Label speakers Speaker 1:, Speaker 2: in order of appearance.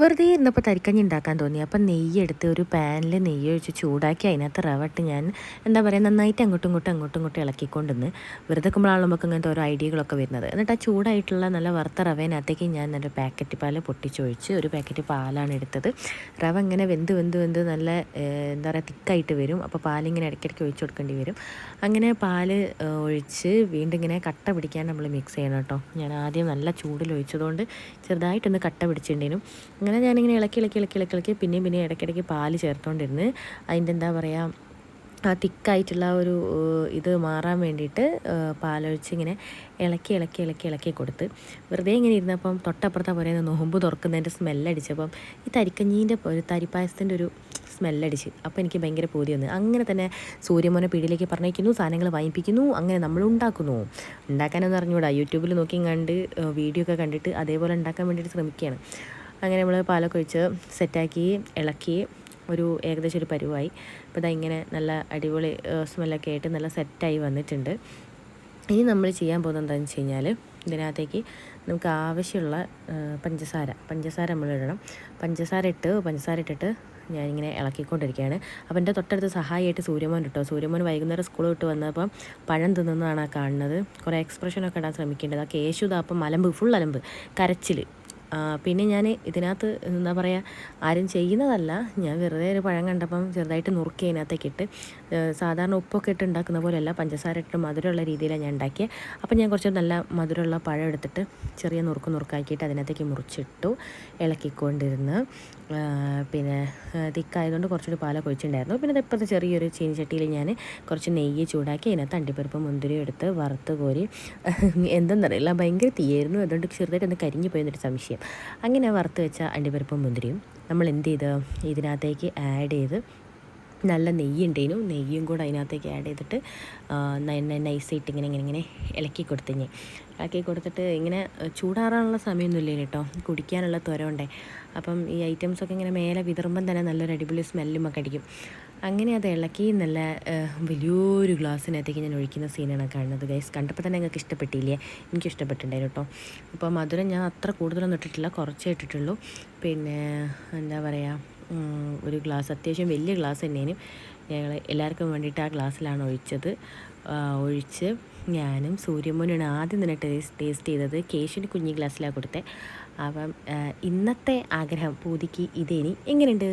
Speaker 1: വെറുതെ ഇരുന്നപ്പോൾ തരിക്കഞ്ഞി ഉണ്ടാക്കാൻ തോന്നി. അപ്പം നെയ്യെടുത്ത് ഒരു പാനിൽ നെയ്യ് ഒഴിച്ച് ചൂടാക്കി അതിനകത്ത് റവ ഇട്ട് ഞാൻ എന്താ പറയുക നന്നായിട്ട് അങ്ങോട്ടും ഇങ്ങോട്ടും ഇളക്കിക്കൊണ്ടിരുന്ന് വെറുതെ കുമ്പളാളുമ്പോൾ നമുക്ക് അങ്ങനത്തെ ഓരോ ഐഡിയകളൊക്കെ വരുന്നത്. എന്നിട്ട് ആ ചൂടായിട്ടുള്ള നല്ല വറുത്ത റവേനകത്തേക്ക് ഞാൻ നല്ല പാക്കറ്റ് പാൽ പൊട്ടിച്ചൊഴിച്ച് ഒരു പാക്കറ്റ് പാലാണ് എടുത്തത്. റവ ഇങ്ങനെ വെന്ത് നല്ല എന്താ പറയുക തിക്കായിട്ട് വരും. അപ്പോൾ പാലിങ്ങനെ ഇടയ്ക്കിടയ്ക്ക് ഒഴിച്ച് കൊടുക്കേണ്ടി വരും. അങ്ങനെ പാല് ഒഴിച്ച് വീണ്ടും ഇങ്ങനെ കട്ട പിടിക്കാൻ നമ്മൾ മിക്സ് ചെയ്യണം കേട്ടോ. ഞാൻ ആദ്യം നല്ല ചൂടിൽ ഒഴിച്ചതുകൊണ്ട് ചെറുതായിട്ടൊന്ന് കട്ട പിടിച്ചിട്ടുണ്ടേനും. അങ്ങനെ ഞാനിങ്ങനെ ഇളക്കി പിന്നെയും ഇടയ്ക്കിടയ്ക്ക് പാല് ചേർത്തുകൊണ്ടിരുന്ന് അതിൻ്റെ എന്താ പറയുക ആ തിക്കായിട്ടുള്ള ഒരു ഇത് മാറാൻ വേണ്ടിയിട്ട് പാലൊഴിച്ച് ഇങ്ങനെ ഇളക്കി കൊടുത്ത് വെറുതെ ഇങ്ങനെ ഇരുന്നപ്പം തൊട്ടപ്പുറത്തെ പറയുന്ന നോമ്പ് തുറക്കുന്നതിൻ്റെ സ്മെല്ലടിച്ചപ്പം ഈ തരിക്കഞ്ഞീൻ്റെ ഒരു തരിപ്പായസത്തിൻ്റെ ഒരു സ്മെല്ലടിച്ച് അപ്പോൾ എനിക്ക് ഭയങ്കര പൂതി വന്നു. അങ്ങനെ തന്നെ സൂര്യമോനെ പീടിയിലേക്ക് പറഞ്ഞേക്കുന്നു, സാധനങ്ങൾ വാങ്ങിപ്പിക്കുന്നു, അങ്ങനെ നമ്മൾ ഉണ്ടാക്കാനെന്ന് അറിഞ്ഞുകൂടാ. യൂട്യൂബിൽ നോക്കി കണ്ട് വീഡിയോ ഒക്കെ കണ്ടിട്ട് അതേപോലെ ഉണ്ടാക്കാൻ വേണ്ടിയിട്ട് ശ്രമിക്കുകയാണ്. അങ്ങനെ നമ്മൾ പാലൊക്കെ ഒഴിച്ച് സെറ്റാക്കി ഇളക്കി ഒരു ഏകദേശം ഒരു പരുവായി. അപ്പോൾ ഇതാ ഇങ്ങനെ നല്ല അടിപൊളി സ്മെല്ലൊക്കെ ആയിട്ട് നല്ല സെറ്റായി വന്നിട്ടുണ്ട്. ഇനി നമ്മൾ ചെയ്യാൻ പോകുന്നത് എന്താണെന്ന് വെച്ച് കഴിഞ്ഞാൽ ഇതിനകത്തേക്ക് നമുക്ക് ആവശ്യമുള്ള പഞ്ചസാര നമ്മൾ ഇടണം. പഞ്ചസാര ഇട്ടിട്ട് ഞാനിങ്ങനെ ഇളക്കിക്കൊണ്ടിരിക്കുകയാണ്. അപ്പോൾ എൻ്റെ തൊട്ടടുത്ത് സഹായിയായിട്ട് സൂര്യമോൻ ഇട്ടോ. സൂര്യമോൻ വൈകുന്നേരം സ്കൂൾ വിട്ട് വന്നപ്പം പഴം തിന്നുന്നതാണ് ആ കാണുന്നത്. കുറേ എക്സ്പ്രഷനൊക്കെ ഇടാൻ ശ്രമിക്കേണ്ടത്. ആ കേശുതാപ്പം ഫുൾ അലമ്പ് കരച്ചിൽ. പിന്നെ ഞാൻ ഇതിനകത്ത് എന്താ പറയുക ആരും ചെയ്യുന്നതല്ല, ഞാൻ വെറുതെ ഒരു പഴം കണ്ടപ്പം ചെറുതായിട്ട് നുറുക്കി അതിനകത്തേക്ക് ഇട്ട് സാധാരണ ഉപ്പൊക്കെ ഇട്ട് ഉണ്ടാക്കുന്ന പോലെയല്ല, പഞ്ചസാര ഇട്ട് മധുരമുള്ള രീതിയിലാണ് ഞാൻ ഉണ്ടാക്കിയത്. അപ്പം ഞാൻ കുറച്ച് നല്ല മധുരമുള്ള പഴം എടുത്തിട്ട് ചെറിയ നുറുക്കാക്കിയിട്ട് അതിനകത്തേക്ക് മുറിച്ചിട്ടു ഇളക്കിക്കൊണ്ടിരുന്ന്. പിന്നെ തിക്കായതുകൊണ്ട് കുറച്ചുകൂടി പാലൊക്കെ ഒഴിച്ചിട്ടുണ്ടായിരുന്നു. പിന്നെ ഇപ്പോഴത്തെ ചെറിയൊരു ചീനിച്ചട്ടിയിൽ ഞാൻ കുറച്ച് നെയ്യ് ചൂടാക്കി അതിനകത്ത് അണ്ടിപ്പരിപ്പ് മുന്തിരി എടുത്ത് വറുത്ത് കോരി എന്തെന്നറിയില്ല ഭയങ്കര തീയായിരുന്നു. അതുകൊണ്ട് ചെറുതായിട്ട് ഒന്ന് കരിഞ്ഞു പോയെന്നൊരു സംശയം. അങ്ങനെ വറുത്ത് വെച്ച അണ്ടിപ്പരിപ്പും മുന്തിരിയും നമ്മൾ എന്ത് ചെയ്ത് ഇതിനകത്തേക്ക് ആഡ് ചെയ്ത് നല്ല നെയ്യും കൂടെ അതിനകത്തേക്ക് ആഡ് ചെയ്തിട്ട് നൈസായിട്ട് ഇങ്ങനെ ഇളക്കി കൊടുത്തിട്ട് ഇങ്ങനെ ചൂടാറാനുള്ള സമയമൊന്നുമില്ല കേട്ടോ, കുടിക്കാനുള്ള ത്വരമുണ്ടേ. അപ്പം ഈ ഐറ്റംസൊക്കെ ഇങ്ങനെ മേലെ വിതറുമ്പം തന്നെ നല്ലൊരു അടിപൊളി സ്മെല്ലുമൊക്കെ അടിക്കും. അങ്ങനെ അത് ഇളക്കി നല്ല വലിയൊരു ഗ്ലാസ്സിനകത്തേക്ക് ഞാൻ ഒഴിക്കുന്ന സീനാണ് കാണുന്നത്. ഗൈസ് കണ്ടപ്പോൾ തന്നെ നിങ്ങൾക്ക് ഇഷ്ടപ്പെട്ടില്ലേ? എനിക്ക് ഇഷ്ടപ്പെട്ടിട്ടുണ്ടായിരുന്നു കേട്ടോ. അപ്പോൾ മധുരം ഞാൻ അത്ര കൂടുതലൊന്നും ഇട്ടിട്ടില്ല, കുറച്ചേ ഇട്ടിട്ടുള്ളൂ. പിന്നെ എന്താ പറയുക ഒരു ഗ്ലാസ് അത്യാവശ്യം വലിയ ഗ്ലാസ് തന്നെയാണ് ഞങ്ങൾ എല്ലാവർക്കും വേണ്ടിയിട്ട് ആ ഗ്ലാസ്സിലാണ് ഒഴിച്ച് ഞാനും സൂര്യമോനാണ് ആദ്യം തന്നെ ടേസ്റ്റ് ചെയ്തത്. കേശുവിന് കുഞ്ഞി ഗ്ലാസ്സിലാണ് കൊടുത്തത്. അപ്പം ഇന്നത്തെ ആഗ്രഹം പൂതിക്ക് ഇതേനി എങ്ങനെയുണ്ട്?